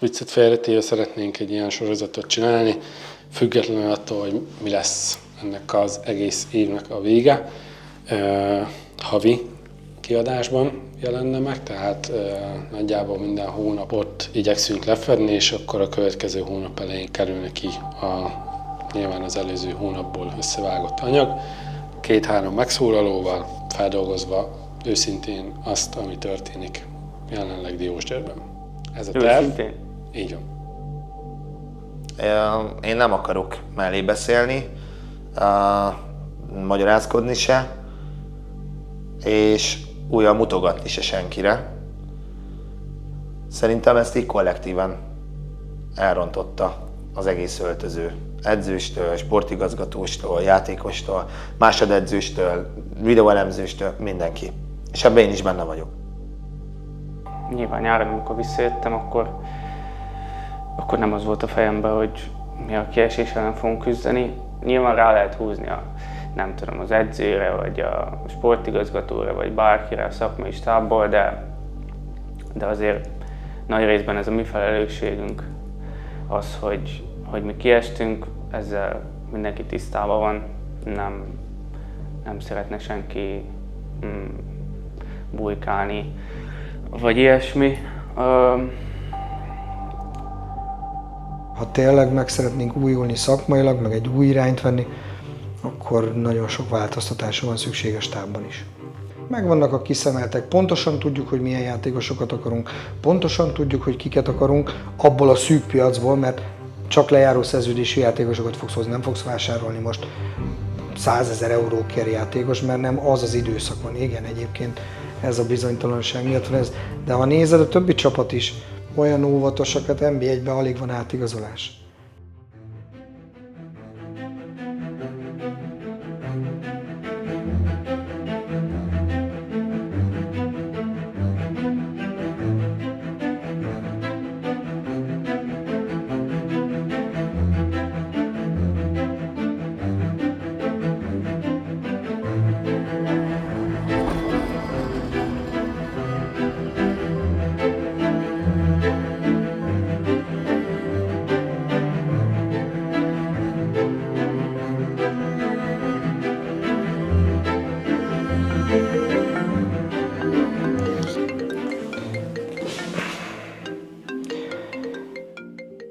Viccet félretéve szeretnénk egy ilyen sorozatot csinálni, függetlenül attól, hogy mi lesz ennek az egész évnek a vége. Havi kiadásban jelenne meg, tehát nagyjából minden hónapot igyekszünk lefedni, és akkor a következő hónap elején kerülne ki nyilván az előző hónapból összevágott anyag. 2-3 megszólalóval feldolgozva őszintén azt, ami történik jelenleg Diósgyőrben. Ez a terv. Őszintén? Így van. Én nem akarok mellé beszélni, magyarázkodni se, és újra mutogatni se senkire. Szerintem ezt így kollektíven elrontotta az egész öltöző. Edzőstől, sportigazgatóstól, játékostól, másodedzőstől, videóelemzőstől, mindenki. És ebben én is benne vagyok. Nyilván nyáron, amikor visszajöttem, akkor nem az volt a fejemben, hogy mi a kiesés ellen fogunk küzdeni. Nyilván rá lehet húzni nem tudom, az edzőre, vagy a sportigazgatóra, vagy bárkire a szakmai stábból, de azért nagy részben ez a mi felelősségünk az, hogy mi kiestünk, ezzel mindenki tisztában van, nem szeretne senki bujkálni, vagy ilyesmi. Ha tényleg meg szeretnénk újulni szakmailag, meg egy új irányt venni, akkor nagyon sok változtatásra van szükség a stábban is. Megvannak a kiszemeltek, pontosan tudjuk, hogy milyen játékosokat akarunk, pontosan tudjuk, hogy kiket akarunk abból a szűk piacból, mert csak lejáró szerződésű játékosokat fogsz hozni, nem fogsz vásárolni most 100 000 eurókért játékos, mert nem az az időszak van. Igen, egyébként ez a bizonytalanság miatt van ez, de ha nézed, a többi csapat is olyan óvatosakat, NB1-ben alig van átigazolás.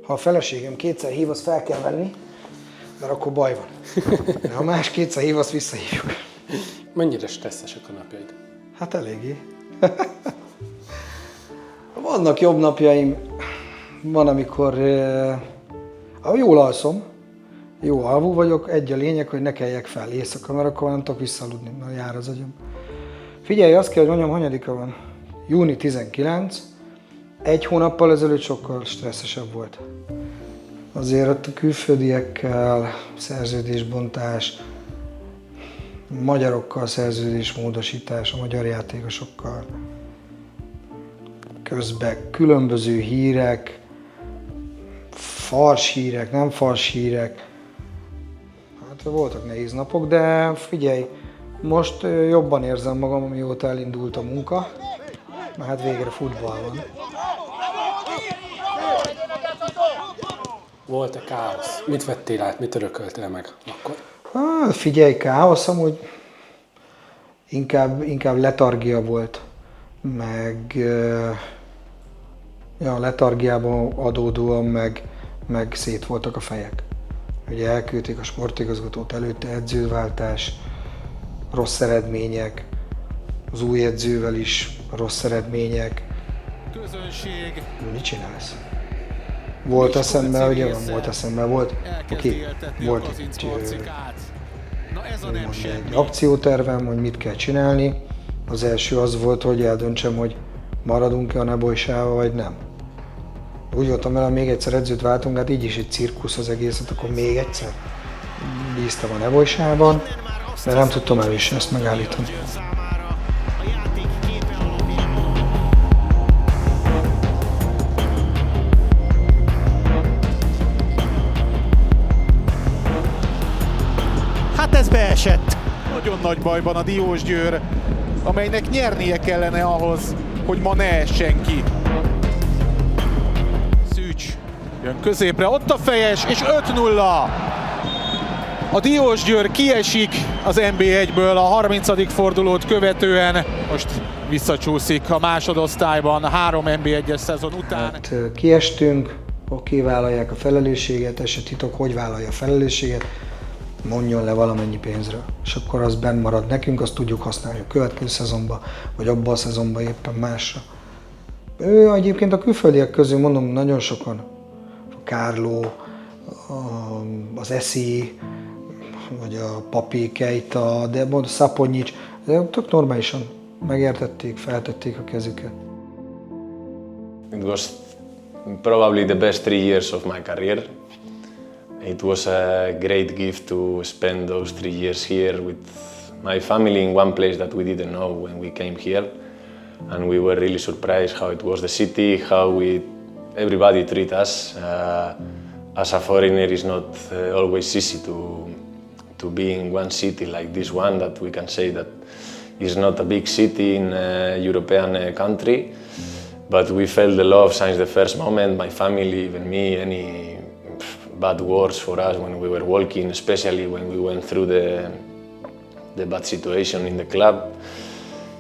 Ha a feleségem kétszer hív, azt fel kell venni, mert akkor baj van. De ha más kétszer hív, azt visszahívjuk. Mennyire stresszesek a napjaid? Hát eléggé. Vannak jobb napjaim, van amikor jól alszom, jó alvú vagyok, egy a lényeg, hogy ne kelljek fel éjszaka, mert akkor nem tudok visszaludni, mert jár az agyam. Figyelj, azt kell, hogy mondjam, hanyadika van? Júni 19, egy hónappal ezelőtt sokkal stresszesebb volt. Azért ott a külföldiekkel szerződésbontás, magyarokkal szerződésmódosítás, a magyar játékosokkal, közben különböző hírek, fals hírek, nem fals hírek. Hát voltak nehéz napok, de figyelj, most jobban érzem magam, amióta elindult a munka, mert hát végre futball van. Volt-e káosz? Mit vettél át, mit örököltél meg akkor? Figyelj, káosz amúgy inkább letargia volt, meg letargiában adódóan meg szét voltak a fejek. Ugye elküldték a sportigazgatót előtte, edzőváltás, rossz eredmények, az új edzővel is rossz eredmények. Közönség. Mit csinálsz? Volt eszembe, ugye van, volt eszembe, volt egy akciótervem, hogy mit kell csinálni. Az első az volt, hogy eldöntsem, hogy maradunk-e a Nebojsával, vagy nem. Úgy voltam vele, még egyszer edzőt váltunk, hát így is egy cirkusz az egészet, akkor még egyszer bíztam a Nebojsában, de nem tudtam elősen ezt megállítani. Hát ez beesett. Nagyon nagy bajban a Diósgyőr, amelynek nyernie kellene ahhoz, hogy ma ne essen ki. Jön középre, ott a fejes, és 5-0. A Diósgyőr kiesik az NB1-ből a 30. fordulót követően. Most visszacsúszik a másodosztályban 3 NB1-es szezon után. Hát kiestünk, oké, vállalják a felelősséget, ez se titok, hogy vállalja a felelősséget, mondjon le valamennyi pénzre. És akkor az benn marad nekünk, azt tudjuk használni a következő szezonban, vagy abban a szezonban éppen másra. Ő egyébként a külföldiek közül, mondom, nagyon sokan, a Kárló, az Eszi, vagy a Papi, Keita, de a Szaponyics, tök normálisan megértették, feltették a kezüket. It was probably the best 3 years of my career. It was a great gift to spend those 3 years here with my family in one place that we didn't know when we came here. And we were really surprised how it was the city, how everybody treat us. As a foreigner, it's not always easy to be in one city like this one, that we can say that is not a big city in a European country. But we felt the love since the first moment, my family, even me, any bad words for us when we were walking, especially when we went through the bad situation in the club.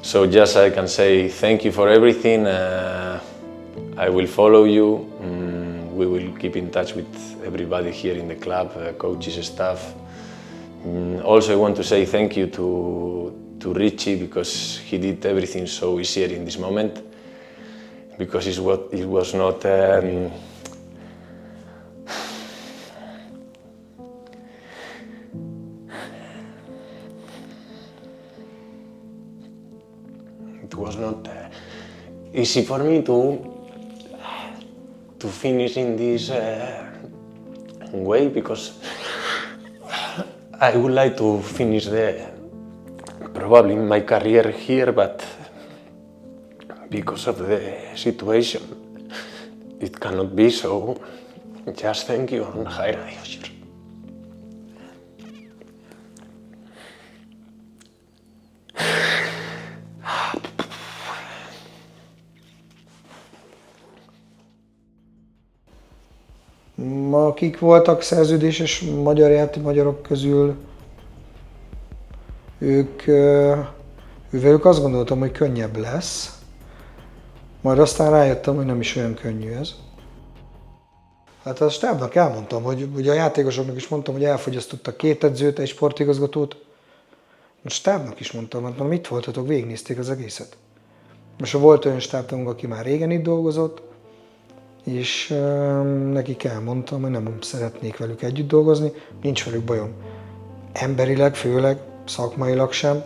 So just I can say thank you for everything. I will follow you. We will keep in touch with everybody here in the club, coaches, staff. Also I want to say thank you to Richie, because he did everything so easier in this moment. Because it was not easy for me to finish in this way, because I would like to finish probably my career here, but because of the situation, it cannot be, so just thank you and Jaira Diósgyőr. Akik voltak szerződéses magyarok közül, ővelük azt gondoltam, hogy könnyebb lesz. Majd aztán rájöttem, hogy nem is olyan könnyű ez. Hát a stábnak elmondtam, hogy ugye a játékosoknak is mondtam, hogy elfogyasztottak 2 edzőt, egy sportigazgatót. A stábnak is mondtam, hogy mit voltatok, végignézték az egészet. Most volt olyan stábtagunk, aki már régen itt dolgozott, és nekik elmondtam, hogy nem szeretnék velük együtt dolgozni, nincs velük bajom. Emberileg, főleg, szakmailag sem,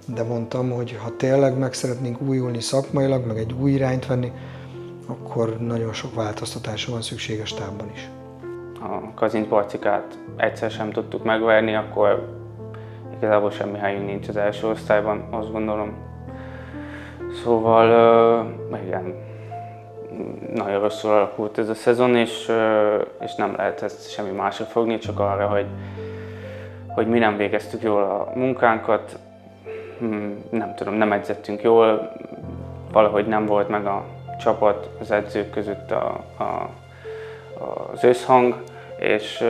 de mondtam, hogy ha tényleg meg szeretnénk újulni szakmailag, meg egy új irányt venni, akkor nagyon sok változtatásra van szükség a stábban is. A Kazint Barcikát egyszer sem tudtuk megverni, akkor igazából semmi helyünk nincs az első osztályban, azt gondolom. Szóval igen, nagyon rosszul alakult ez a szezon, és nem lehet ezt semmi másra fogni, csak arra, hogy mi nem végeztük jól a munkánkat, nem tudom, nem edzettünk jól, valahogy nem volt meg a csapat, az edzők között az összhang, és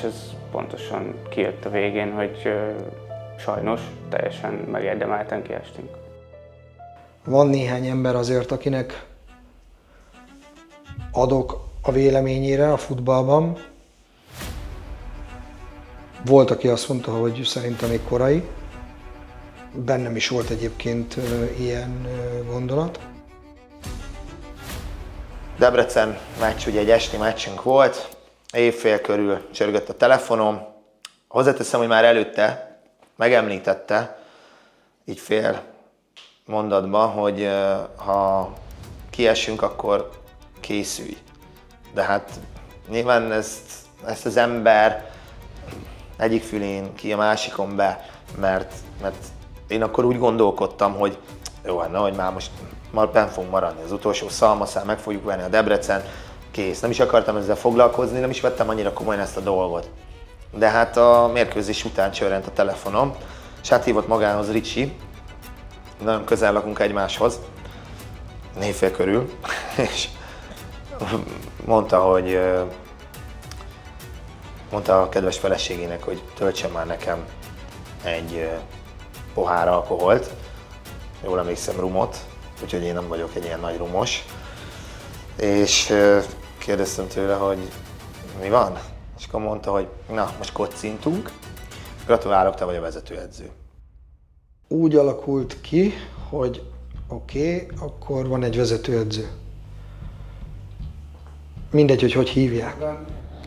ez pontosan kijött a végén, hogy sajnos teljesen megérdemelten kiestünk. Van néhány ember azért, akinek adok a véleményére a futballban. Volt, aki azt mondta, hogy szerintem még korai. Bennem is volt egyébként ilyen gondolat. Debrecen meccs, ugye egy esti meccsünk volt, évfél körül csörgött a telefonom. Hozzáteszem, hogy már előtte megemlítette, így fél mondatban, hogy ha kiesünk, akkor készülj. De hát nyilván ezt az ember egyik fülén ki, a másikon be, mert én akkor úgy gondolkodtam, hogy jó, hát nehogy már benn fogunk maradni, az utolsó szalmaszál, meg fogjuk venni a Debrecen, kész. Nem is akartam ezzel foglalkozni, nem is vettem annyira komolyan ezt a dolgot. De hát a mérkőzés után csörrent a telefonom, és hát hívott magához Ricsi, nagyon közel lakunk egymáshoz, 4 körül, és mondta, hogy mondta a kedves feleségének, hogy töltsen már nekem egy pohár alkoholt, jól emlékszem rumot, úgyhogy én nem vagyok egy ilyen nagy rumos. És kérdeztem tőle, hogy mi van? És akkor mondta, hogy na, most kocintunk, gratulálok, te vagy a vezetőedző. Úgy alakult ki, hogy oké, akkor van egy vezetőedző. Mindegy, hogy hívják.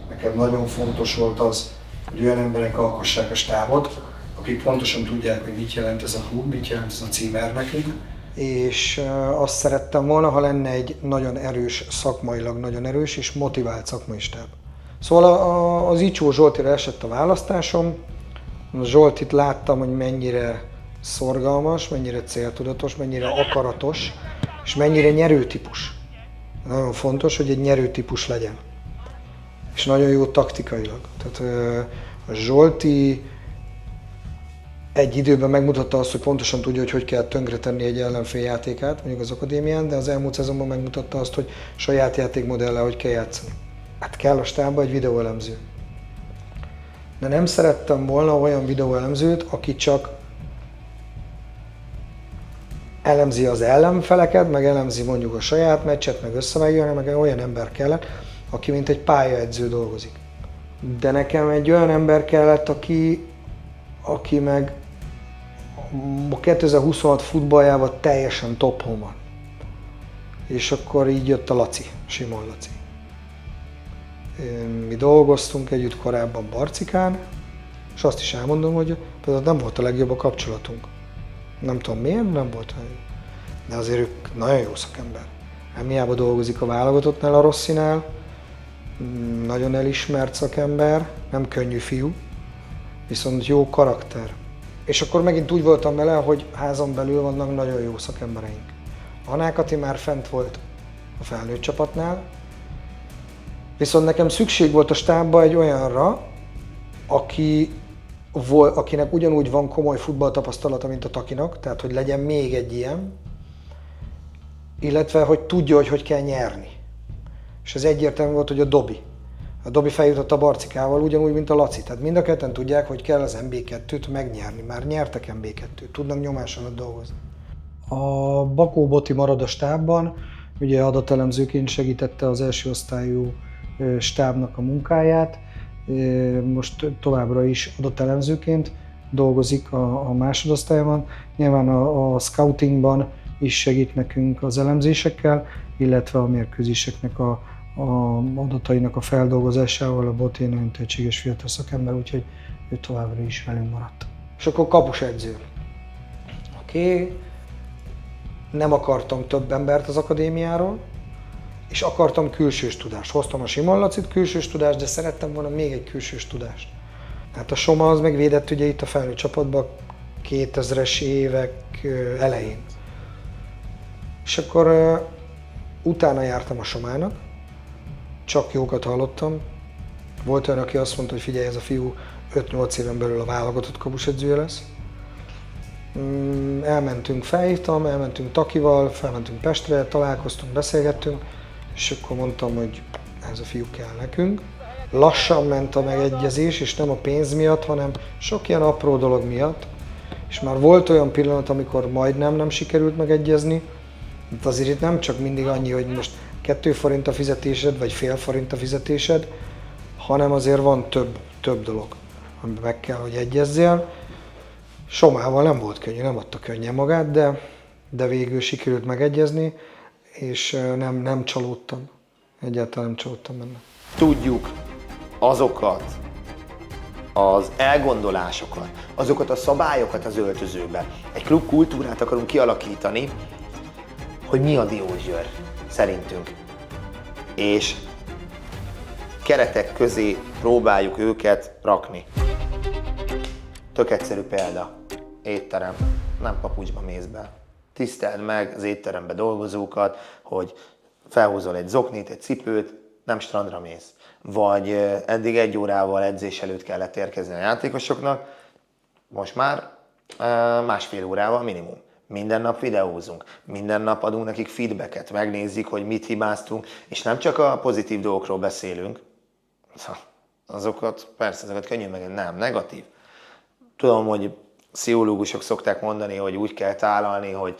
Nekem nagyon fontos volt az, hogy olyan emberek alkossák a stábot, akik pontosan tudják, hogy mit jelent ez a klub, mit jelent ez a címer nekünk. És azt szerettem volna, ha lenne egy nagyon erős, szakmailag nagyon erős és motivált szakmai stáb. Szóval az Icsó Zsoltira esett a választásom. A Zsoltit láttam, hogy mennyire szorgalmas, mennyire céltudatos, mennyire akaratos, és mennyire nyerőtípus. Nagyon fontos, hogy egy nyerőtípus legyen. És nagyon jó taktikailag. Tehát a Zsolti egy időben megmutatta azt, hogy pontosan tudja, hogy kell tönkretenni egy ellenfél játékát, mondjuk az akadémián, de az elmúlt szezonban megmutatta azt, hogy saját játékmodellel hogy kell játszani. Hát kell a stábba egy videóelemző. De nem szerettem volna olyan videóelemzőt, aki csak elemzi az ellenfeleket, meg elemzi mondjuk a saját meccset, meg összevágja, hanem meg olyan ember kellett, aki mint egy pályaedző dolgozik. De nekem egy olyan ember kellett, aki meg a 2026 futballjában teljesen tophon van. És akkor így jött a Laci, Simon Laci. Mi dolgoztunk együtt korábban Barcikán, és azt is elmondom, hogy például nem volt a legjobb a kapcsolatunk. Nem tudom miért, nem volt olyan jó. De azért ők nagyon jó szakember. Hiába dolgozik a válogatottnál, a Rosszinál, nagyon elismert szakember, nem könnyű fiú, viszont jó karakter. És akkor megint úgy voltam vele, hogy házon belül vannak nagyon jó szakembereink. Anákati már fent volt a felnőtt csapatnál, viszont nekem szükség volt a stábba egy olyanra, akinek ugyanúgy van komoly futballtapasztalata, mint a Takinak, tehát hogy legyen még egy ilyen, illetve hogy tudja, hogy kell nyerni. És ez egyértelmű volt, hogy a Dobi. A Dobi feljutott a Barcikával ugyanúgy, mint a Laci. Tehát mind a ketten tudják, hogy kell az MB2-t megnyerni. Már nyertek MB2-t, tudnak nyomás alatt dolgozni. A Bakó Boti marad a stábban, ugye adatelemzőként segítette az első osztályú stábnak a munkáját. Most továbbra is adatelemzőként dolgozik a másodosztályban. Nyilván a scoutingban is segít nekünk az elemzésekkel, illetve a mérkőzéseknek a adatainak a feldolgozásával. A Boti egy nagyon tehetséges fiatal szakember, úgyhogy ő továbbra is velünk maradt. És akkor kapusedző. Oké. Nem akartam több embert az akadémiáról, és akartam külsős tudást. Hoztam a Simon Lacit külsős tudást, de szerettem volna még egy külsős tudást. Hát a Soma az megvédett ugye itt a felnőtt csapatban 2000-es évek elején. És akkor utána jártam a Somának, csak jókat hallottam. Volt olyan, aki azt mondta, hogy figyelj, ez a fiú 5-8 éven belül a válogatott kapusedzője lesz. Elmentünk, felhívtam, elmentünk Takival, felmentünk Pestre, találkoztunk, beszélgettünk, és akkor mondtam, hogy ez a fiú kell nekünk. Lassan ment a megegyezés, és nem a pénz miatt, hanem sok ilyen apró dolog miatt. És már volt olyan pillanat, amikor majdnem nem sikerült megegyezni. De azért itt nem csak mindig annyi, hogy most 2 forint a fizetésed, vagy fél forint a fizetésed, hanem azért van több dolog, amiben meg kell, hogy egyezzél. Somával nem volt könnyű, nem adta könnyen magát, de végül sikerült megegyezni, és nem csalódtam. Egyáltalán nem csalódtam benne. Tudjuk azokat az elgondolásokat, azokat a szabályokat az öltözőbe. Egy klub kultúrát akarunk kialakítani, hogy mi a Diósgyőr szerintünk. És keretek közé próbáljuk őket rakni. Tök egyszerű példa. Étterem. Nem papucsba mész be. Tiszteld meg az étterembe dolgozókat, hogy felhúzol egy zoknit, egy cipőt, nem strandra mész. Vagy eddig 1 órával edzés előtt kellett érkezni a játékosoknak, most már 1,5 órával minimum. Minden nap videózunk, minden nap adunk nekik feedbacket, megnézzük, hogy mit hibáztunk, és nem csak a pozitív dolgokról beszélünk, azokat persze, azokat könnyű meg, nem, negatív. Tudom, hogy pszichológusok szokták mondani, hogy úgy kell tálalni, hogy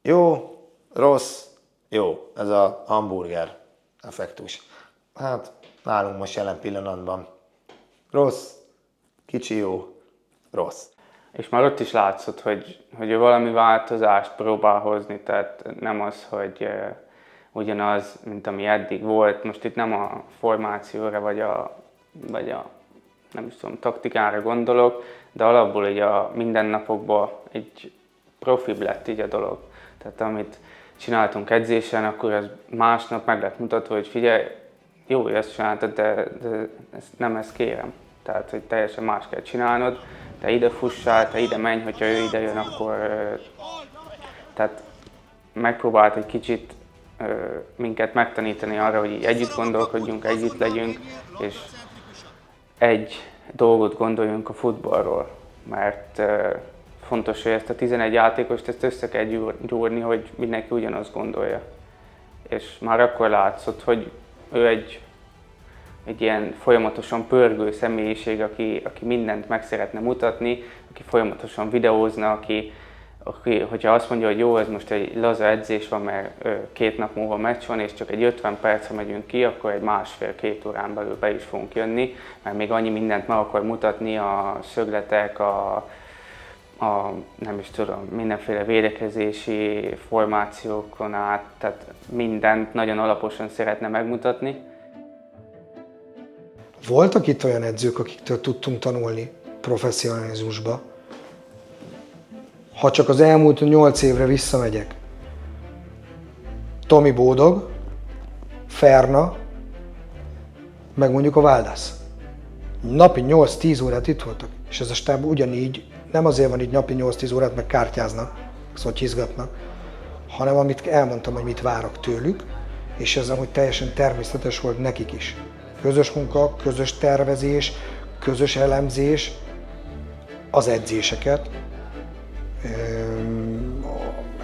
jó, rossz, jó, ez a hamburger effektus. Hát nálunk most jelen pillanatban rossz, kicsi jó, rossz. És már ott is látszott, hogy ő valami változást próbál hozni, tehát nem az, hogy ugyanaz, mint ami eddig volt. Most itt nem a formációra vagy a nem is tudom, taktikára gondolok, de alapból így a mindennapokban egy profibb lett így a dolog. Tehát amit csináltunk edzésen, akkor az másnap meg lett mutatva, hogy figyelj, jó, hogy ezt csináltad, de nem ezt kérem. Tehát, hogy teljesen más kell csinálnod, te ide fussál, te ide menj, hogyha ő ide jön, akkor... Tehát megpróbált egy kicsit minket megtanítani arra, hogy így együtt gondolkodjunk, együtt legyünk, és egy dolgot gondoljunk a futballról, mert fontos, hogy ezt a 11 játékost ezt össze kell gyúrni, hogy mindenki ugyanazt gondolja. És már akkor látszott, hogy ő egy ilyen folyamatosan pörgő személyiség, aki mindent meg szeretne mutatni, aki folyamatosan videózna, aki hogyha azt mondja, hogy jó, ez most egy laza edzés van, mert 2 nap múlva meccs van, és csak egy 50 percre megyünk ki, akkor egy 1,5-2 órán belül be is fogunk jönni, mert még annyi mindent meg akar mutatni, a szögletek, a nem is tudom, mindenféle védekezési formációkon át, tehát mindent nagyon alaposan szeretne megmutatni. Voltak itt olyan edzők, akiktől tudtunk tanulni professzionalizmusba. Ha csak az elmúlt 8 évre visszamegyek, Tomi Bódog, Ferna, meg mondjuk a Váldász. Napi 8-10 órát itt voltak, és ez a stáb ugyanígy, nem azért van így napi 8-10 órát, meg kártyáznak, szottyizgatnak, hanem amit elmondtam, hogy mit várok tőlük, és ez amúgy teljesen természetes volt nekik is. Közös munka, közös tervezés, közös elemzés, az edzéseket,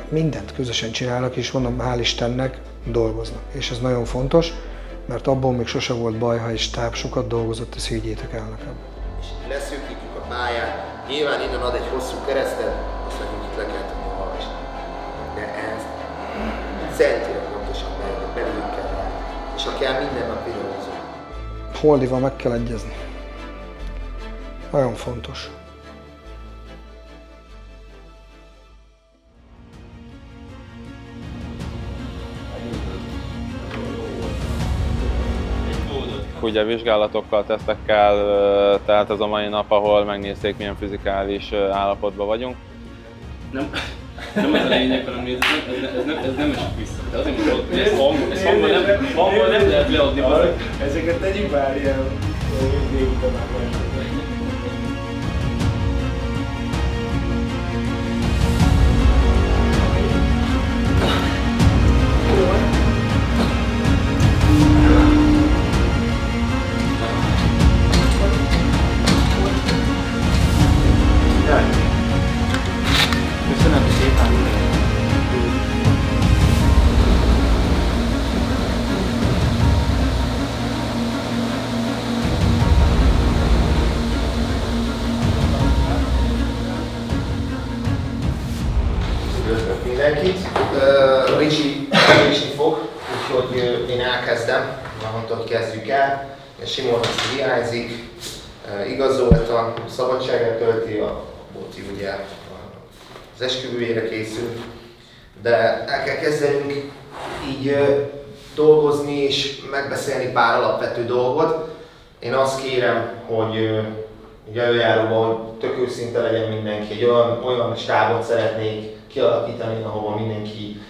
mindent közösen csinálnak, és mondom, hál' Istennek dolgoznak. És ez nagyon fontos, mert abból még sose volt baj, ha egy stáb sokat dolgozott, ezt higgyétek el nekem. És leszűkítjük a pályát, nyilván innen ad egy hosszú keresztet, azt nekünk itt le kell tudni olvasni. De ez centire pontosan belül kell látni. És ha kell, minden nap videózunk. Holdival meg kell egyezni. Nagyon fontos. Ugye vizsgálatokkal, tesztekkel telt ez a mai nap, ahol megnézték, milyen fizikális állapotban vagyunk. Nem ez a lényeg, hanem ez nem esik vissza. De azért mondom, hogy ez hangban nem lehet leadni. Ezeket tegyük már ilyen végig Köszönöm szépen! Üdvözlök mindenkit! Ricsi késni fog, úgyhogy én elkezdem, mondtad, kezdjük el. Simon hiányzik, igazolta, szabadságát tölti, a Boti ugye az esküvőjére készül, de el kell kezdenünk így dolgozni és megbeszélni pár alapvető dolgot. Én azt kérem, hogy ugye előjáróban tök őszinte legyen mindenki, egy olyan stábot szeretnék kialakítani, ahova mindenki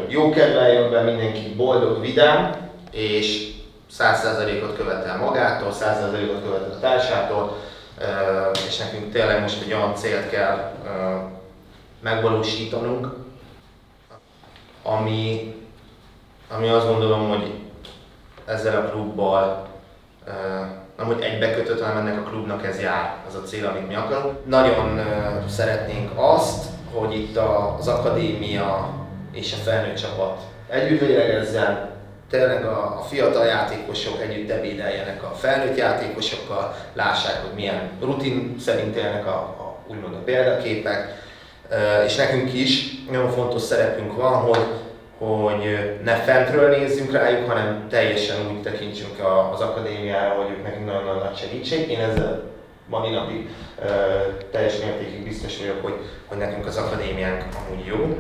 jókedvel jön be, mindenki boldog, vidám, és 100%-ot követel magától, 100%-ot követel a társától, és nekünk tényleg most egy olyan célt kell megvalósítanunk, ami azt gondolom, hogy ezzel a klubbal nem hogy egybekötött, hanem ennek a klubnak ez jár, az a cél, amit mi akarunk. Nagyon szeretnénk azt, hogy itt az akadémia és a felnőtt csapat együtt lélegezzen, tényleg a fiatal játékosok együtt ebédeljenek a felnőtt játékosokkal, lássák, hogy milyen rutin szerint élnek úgymond a példaképek, és nekünk is nagyon fontos szerepünk van, hogy ne fentről nézzünk rájuk, hanem teljesen úgy tekintsünk az akadémiára, hogy ők nekünk nagyon nagy segítség. Én ezzel mai napig teljes mértékig biztos vagyok, hogy nekünk az akadémiánk amúgy jó.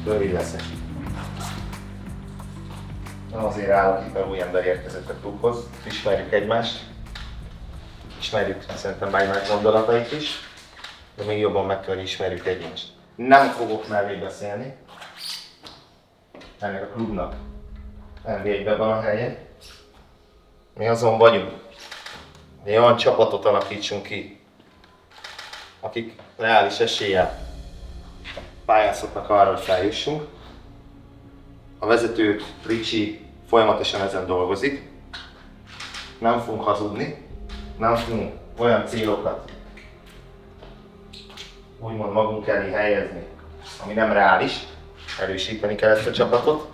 Rövid leszek. Azért állok itt, mert új ember érkezett a klubhoz. Ismerjük egymást. Ismerjük szerintem egymás gondolatait is. De még jobban meg kell, hogy ismerjük egymást. Nem fogok mellé beszélni. Ennek a klubnak NB1-ben van a helye. Mi azon vagyunk. Mi olyan csapatot alakítsunk ki, akik reális eséllyel pályázhatnak arra, hogy feljussunk. A vezető Ricsi folyamatosan ezen dolgozik. Nem fogunk hazudni, nem fogunk olyan célokat úgymond magunk elé helyezni, ami nem reális. Erősíteni kell ezt a csapatot,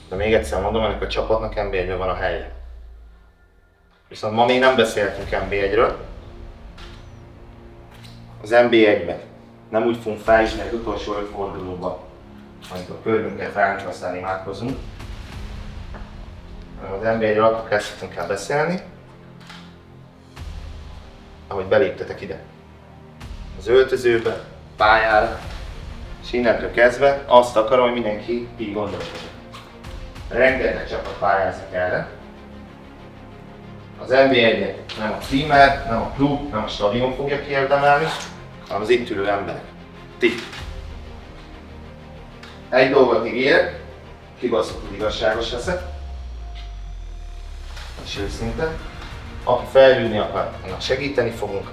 de még egyszer mondom, ennek a csapatnak NB1-ben van a helye. Viszont ma még nem beszéltünk NB1-ről. Az NB1-ben nem úgy fogunk feljutni az utolsó 5 fordulóba, amikor a körünket ránk, aztán imádkozunk. Az NB1-ről akkor kezdhetünk el beszélni, ahogy beléptetek ide. Az öltözőbe, pályára, és innentől kezdve azt akarom, hogy mindenki így gondolkodik. Rengeteg csapat pályázik erre. Az NB1-nek nem a címer, nem a klub, nem a stadion fogja kiérdemelni, hanem az itt ülő emberek. Ti. Egy dolgot ígérek, kibaszottul igazságos leszek, és őszinte. Aki fejlődni akar, annak segíteni fogunk.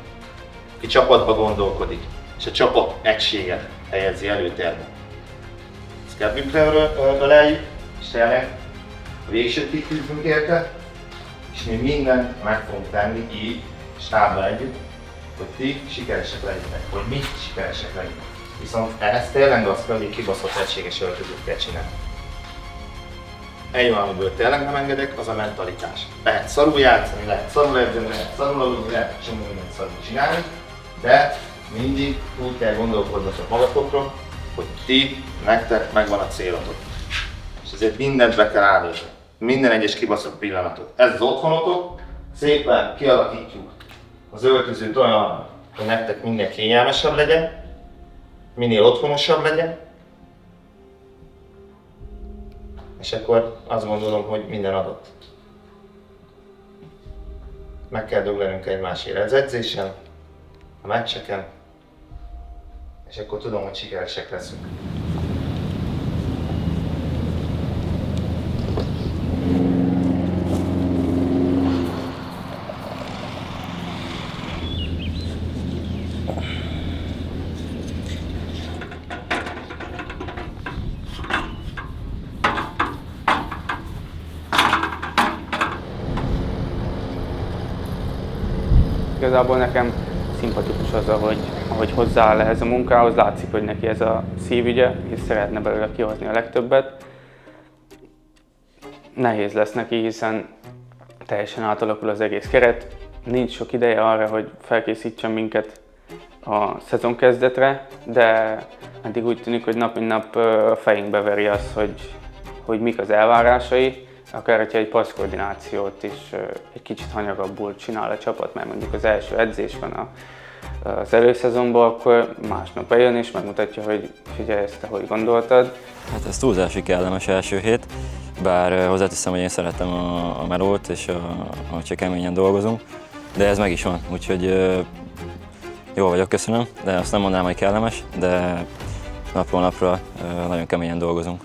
Aki csapatba gondolkodik, és a csapat egységet helyezi előtérbe. Ezt kedvünkre öleljük, és tényleg a végsőkig küzdünk érte, és mi mindent meg fogunk tenni így, stábban együtt, hogy ti sikeresek legyetek, hogy mi sikeresek legyetek. Viszont ehhez tényleg azt kell, hogy kibaszott egységes öltözőt kell csinálni. Egy valamiből tényleg nem engedek, az a mentalitás. Lehet szarul játszani, lehet szarul edzeni, lehet szarul aludni, lehet csomó mindent szarul csinálni, de mindig úgy kell gondolkodnotok magatokról, hogy ti, nektek megvan a célotok. És ezért mindent be kell állítani. Minden egyes kibaszott pillanatot. Ez az otthonotok, szépen kialakítjuk az öltözőt olyan, hogy nektek minden kényelmesebb legyen, minél otthonosabb legyen, és akkor azt gondolom, hogy minden adott. Meg kell döglenünk egymásért az edzésen, a meccseken, és akkor tudom, hogy sikeresek leszünk. Igazából nekem szimpatikus az, ahogy hozzááll ehhez a munkához, látszik, hogy neki ez a szívügye, és szeretne belőle kihozni a legtöbbet. Nehéz lesz neki, hiszen teljesen átalakul az egész keret. Nincs sok ideje arra, hogy felkészítsen minket a szezon kezdetre, de eddig úgy tűnik, hogy nap mint nap a fejünkbe veri azt, hogy mik az elvárásai, akár hogyha egy passzkoordinációt is egy kicsit hanyagabbul csinál a csapat, mert mondjuk az első edzés van az előszezonban, akkor másnap bejön és megmutatja, hogy figyelj, ezt te hogy gondoltad. Hát ez túlzási kellemes első hét, bár hozzáteszem, hogy én szeretem a melót és hogy csak keményen dolgozunk, de ez meg is van, úgyhogy jól vagyok, köszönöm, de azt nem mondanám, hogy kellemes, de napról napra nagyon keményen dolgozunk.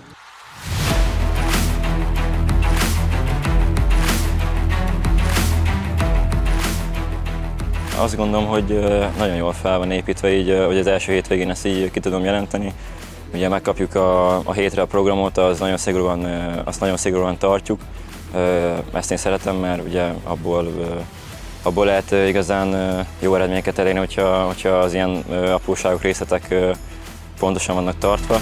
Azt gondolom, hogy nagyon jól fel van építve, így, hogy az első hétvégén ezt így ki tudom jelenteni. Ugye megkapjuk a hétre a programot, azt nagyon szigorúan tartjuk. Ezt én szeretem, mert ugye abból lehet igazán jó eredményeket elérni, hogyha az ilyen apróságok, részletek pontosan vannak tartva.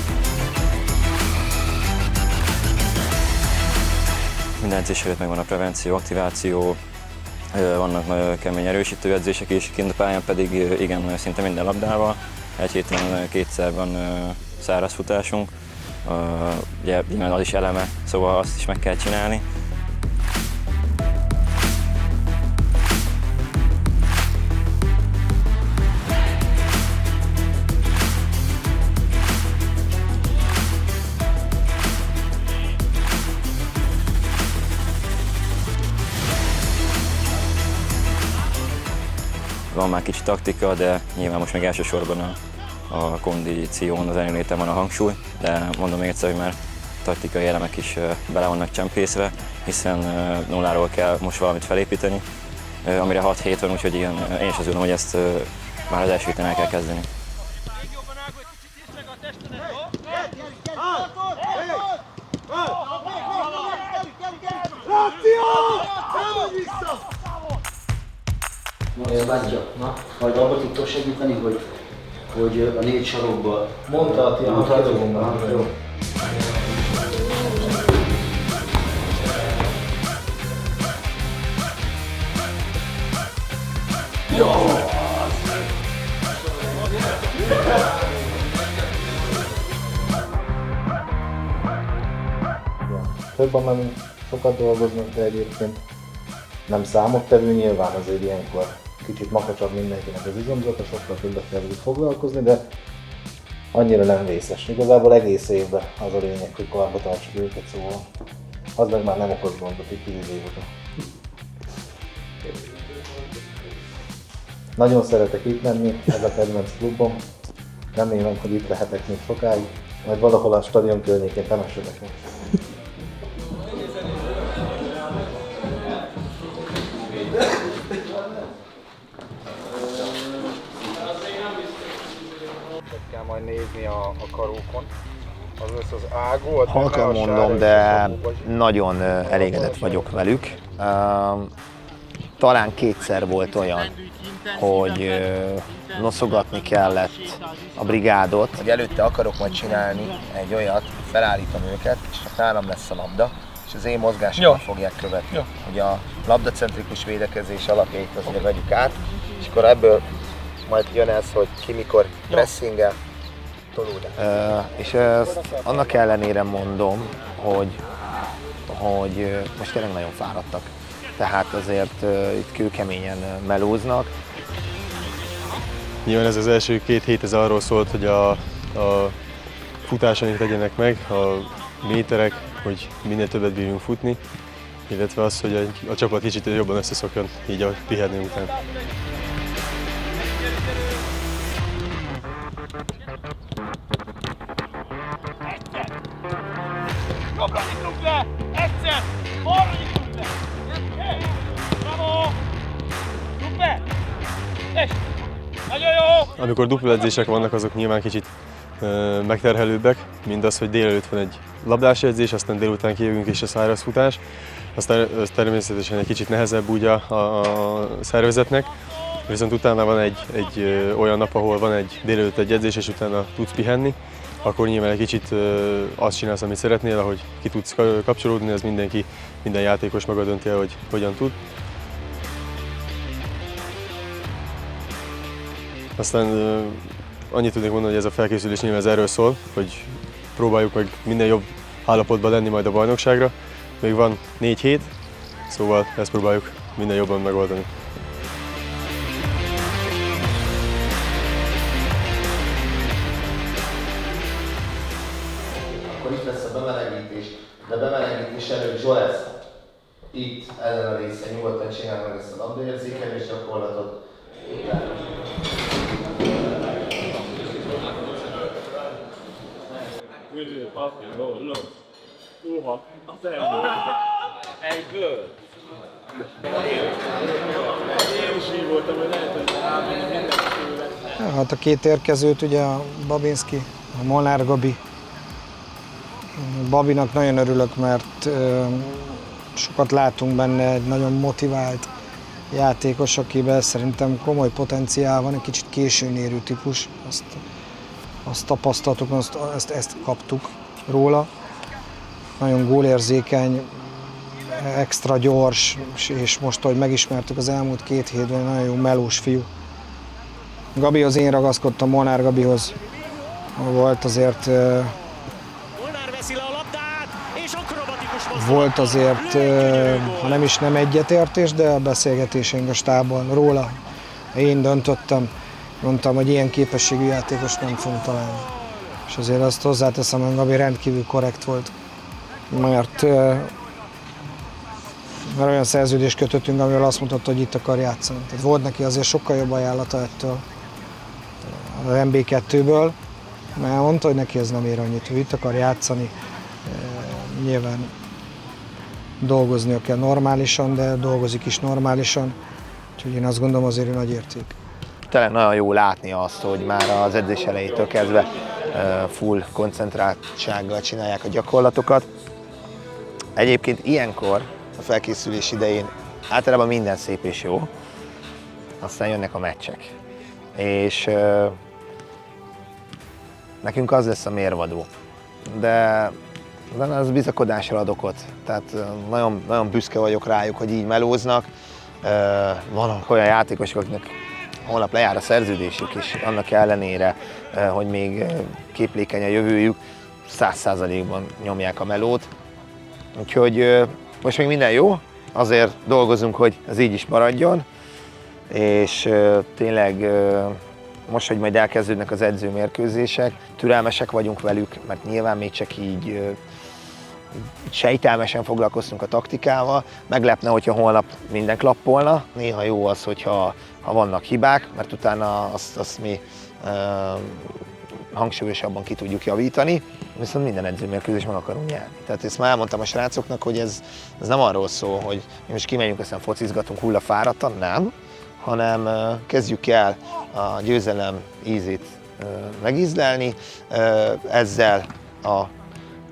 Minden edzés előtt megvan a prevenció, aktiváció, vannak kemény erősítő edzések is, kint a pályán pedig igen, szinte minden labdával. Egy héten kétszer van száraz futásunk, ugye az is eleme, szóval azt is meg kell csinálni. Van már kicsi taktika, de nyilván most még elsősorban a kondíción, az erőnléten van a hangsúly, de mondom még egyszer, hogy már taktikai elemek is bele vannak csempészve, hiszen nulláról kell most valamit felépíteni, amire 6 hét van, úgyhogy igen, én is azt gondolom, hogy ezt már az első héten el kell kezdeni. Látja, majd abba tudtok segíteni, hogy a 4 sarokba... Mondta a tiéd, jó. Többen nem sokat dolgoznak, de egyébként nem számottevő, nyilván azért ilyenkor kicsit makacsabb mindenkinek az izomzata, sokkal többet kell velük foglalkozni, de annyira nem vészes. Igazából egész évben az a lényeg, hogy karba tartsuk őket, szóval az meg már nem okoz gondot itt 10 év után. Nagyon szeretek itt lenni, ez a kedvenc klubom. Remélem, hogy itt lehetek még sokáig, majd valahol a stadion környékén temessetek meg. Kell majd nézni a karókon. Az ágó, halkan mondom, de nagyon elégedett vagyok velük. Talán kétszer volt olyan, hogy noszogatni kellett a brigádot, hogy előtte akarok majd csinálni egy olyat, felállítom őket, és csak nálam lesz a labda, és az én mozgásomat fogják követni. Hogy a labdacentrikus védekezés alapjait azért vegyük át, és akkor ebből majd jön ez, hogy ki mikor pressingel, tolódás. És ezt annak ellenére mondom, hogy most tényleg nagyon fáradtak. Tehát azért itt kőkeményen melóznak. Nyilván ez az első 2 hét ez arról szólt, hogy a futásaink legyenek meg, a méterek, hogy minél többet bírjunk futni, illetve az, hogy a csapat kicsit jobban összeszokjon így a pihenő után. Jobbra nyitunk le! Egyszer! Balra nyitunk le! Bravo! Nyug be! És! Nagyon jó! Amikor dupla edzések vannak, azok nyilván kicsit megterhelőbbek, mint az, hogy délelőtt van egy labdás edzés, aztán délután kijövünk és a szárazfutás. Aztán természetesen egy kicsit nehezebb úgy a szervezetnek, viszont utána van egy olyan nap, ahol van egy délelőtt egy edzés, és utána tudsz pihenni, akkor nyilván egy kicsit azt csinálsz, amit szeretnél, ahogy ki tudsz kapcsolódni, ez minden játékos maga dönti el, hogy hogyan tud. Aztán annyit tudnék mondani, hogy ez a felkészülés nyilván ez erről szól, hogy próbáljuk meg minden jobb állapotban lenni majd a bajnokságra. Még van 4 hét, szóval ezt próbáljuk minden jobban megoldani. akkor itt lesz a bemelegítés, de a bemelegítés előtt Joel itt ezen a részen nyugodtan csinál meg ezt a labdaérzékelés gyakorlatot. Egyből! Én is így voltam, hogy lehet, hogy rámenni mindenki. Hát a két érkezőt, ugye a Babinski, a Molnár Gabi. Babinak nagyon örülök, mert sokat látunk benne, egy nagyon motivált játékos, akiben szerintem komoly potenciál van, egy kicsit későn érő típus, azt tapasztaltuk, ezt kaptuk róla. Nagyon gólérzékeny, extra gyors, és most, ahogy megismertük az elmúlt 2 hétben, nagyon jó melós fiú. Gabihoz én ragaszkodtam, Molnár Gabihoz volt azért volt azért, ha nem is nem egyetértés, de a beszélgetéseink a stábban róla. Én döntöttem, mondtam, hogy ilyen képességű játékos nem fogunk találni. És azért azt hozzáteszem, hogy Gabi rendkívül korrekt volt, mert olyan szerződést kötöttünk, amivel azt mutatta, hogy itt akar játszani. Tehát volt neki azért sokkal jobb ajánlata ettől az MB2-ből, mert mondta, hogy neki ez nem ér annyit, hogy itt akar játszani. Nyilván dolgoznia kell normálisan, de dolgozik is normálisan, úgyhogy én azt gondolom, azért nagy érték. Tényleg nagyon jó látni azt, hogy már az edzés elejétől kezdve full koncentráltsággal csinálják a gyakorlatokat. Egyébként ilyenkor, a felkészülés idején általában minden szép és jó, aztán jönnek a meccsek. És nekünk az lesz a mérvadó. De az bizakodásra ad okot. Tehát nagyon, nagyon büszke vagyok rájuk, hogy így melóznak. Vannak olyan játékosok, akiknek holnap lejár a szerződésük is, annak ellenére, hogy még képlékeny a jövőjük, 100%-ban nyomják a melót. Úgyhogy most még minden jó, azért dolgozunk, hogy ez így is maradjon, és tényleg most, hogy majd elkezdődnek az edzőmérkőzések, türelmesek vagyunk velük, mert nyilván még csak így sejtelmesen foglalkoztunk a taktikával. Meglepne, hogyha holnap minden klappolna. Néha jó az, hogyha vannak hibák, mert utána azt mi hangsúlyosabban ki tudjuk javítani, viszont minden edzőmérkőzés meg akarunk nyerni. Tehát ezt már elmondtam a srácoknak, hogy ez nem arról szól, hogy mi most kimegyünk, aztán focizgatunk hullafáradtan, nem, hanem kezdjük el a győzelem ízét megízlelni, ezzel a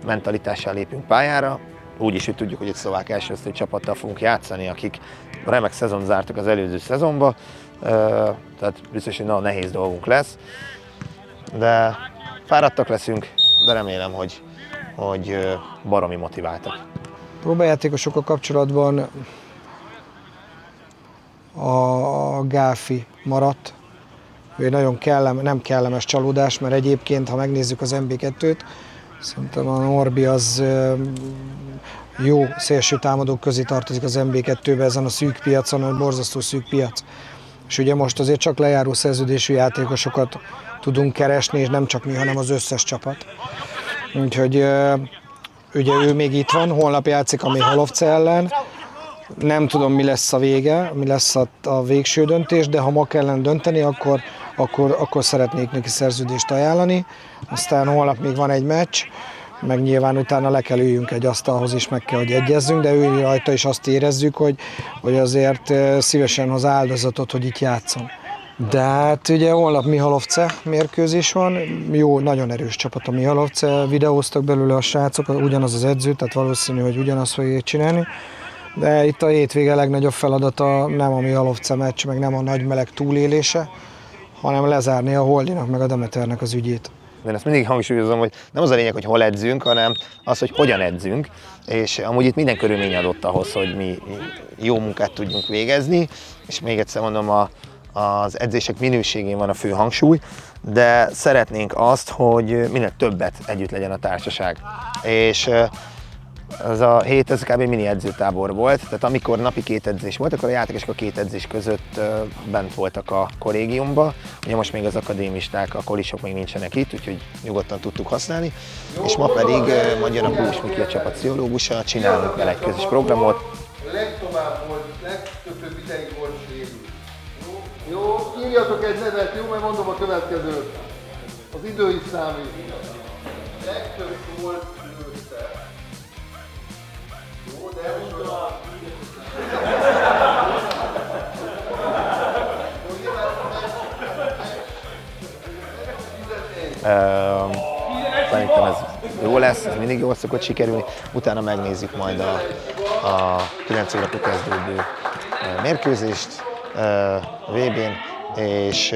mentalitással lépünk pályára, úgyis, hogy tudjuk, hogy egy szlovák elsőosztályú csapattal fogunk játszani, akik remek szezon zártak az előző szezonba, tehát biztos, hogy nagyon nehéz dolgunk lesz, de fáradtak leszünk, de remélem, hogy baromi motiváltak. Próbajátékosokkal kapcsolatban a Gáfi maradt. Ő nagyon nem kellemes csalódás, mert egyébként, ha megnézzük az MB2-t, szerintem a Norbi az jó szélső támadók közé tartozik az MB2-be ezen a szűk piacon, hogy borzasztó szűk piac. És ugye most azért csak lejáró szerződésű játékosokat tudunk keresni, és nem csak mi, hanem az összes csapat. Úgyhogy ugye ő még itt van, holnap játszik a Mihalovce ellen. Nem tudom, mi lesz a vége, mi lesz a végső döntés, de ha ma kellene dönteni, akkor szeretnék neki szerződést ajánlani. Aztán holnap még van egy meccs, meg nyilván utána le kell üljünk egy asztalhoz, és meg kell, hogy egyezzünk, de ő rajta is azt érezzük, hogy azért szívesen hoz áldozatot, hogy itt játszon. De hát ugye holnap Mihalovce mérkőzés van, jó, nagyon erős csapat a Mihalovce, videóztak belőle a srácok, ugyanaz az edző, tehát valószínű, hogy ugyanazt fogják csinálni. De itt a hétvége legnagyobb feladata nem a Mihalovce meccs, meg nem a nagy meleg túlélése, hanem lezárni a Holdinak meg a Demeternek az ügyét. Én ezt mindig hangsúlyozom, hogy nem az a lényeg, hogy hol edzünk, hanem az, hogy hogyan edzünk, és amúgy itt minden körülmény adott ahhoz, hogy mi jó munkát tudjunk végezni, és még egyszer mondom, az edzések minőségén van a fő hangsúly, de szeretnénk azt, hogy minél többet együtt legyen a társaság. És az a hét, ez kb. Mini edzőtábor volt, tehát amikor napi 2 edzés volt, akkor a játékosok a 2 edzés között bent voltak a kollégiumban. Ugye most még az akadémisták, a kolisok még nincsenek itt, úgyhogy nyugodtan tudtuk használni. És ma pedig majd jön a Bús Miki, a csapat pszichológusa, csinálunk vele egy közös programot. Legtovább volt, legtöbb ideig volt sérült. Jó, írjatok egy nevet, jó, mert mondom a következőt. Az idő is számít. Legtöbb volt lőtte. Jó, de Szerintem ez jó lesz, ez mindig jól szokott sikerülni. Utána megnézzük majd a 9 órakor kezdődő mérkőzést VB-n, és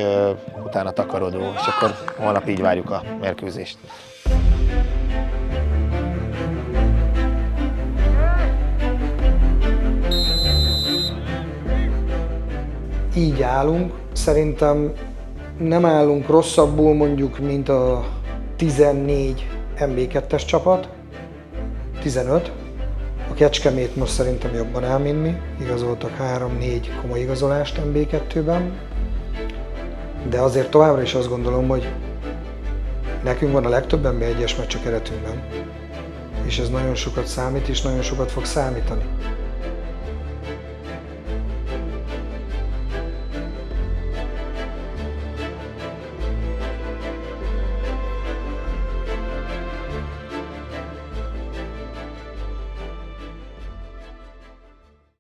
utána takarodó, és akkor holnap így várjuk a mérkőzést. Így állunk, szerintem nem állunk rosszabbul mondjuk, mint a 14 MB2-es csapat, 15. A Kecskemét most szerintem jobban áll, mint mi. Igazoltak 3-4 komoly igazolást MB2-ben. De azért továbbra is azt gondolom, hogy nekünk van a legtöbb MB1-es meccs a keretünkben. És ez nagyon sokat számít, és nagyon sokat fog számítani.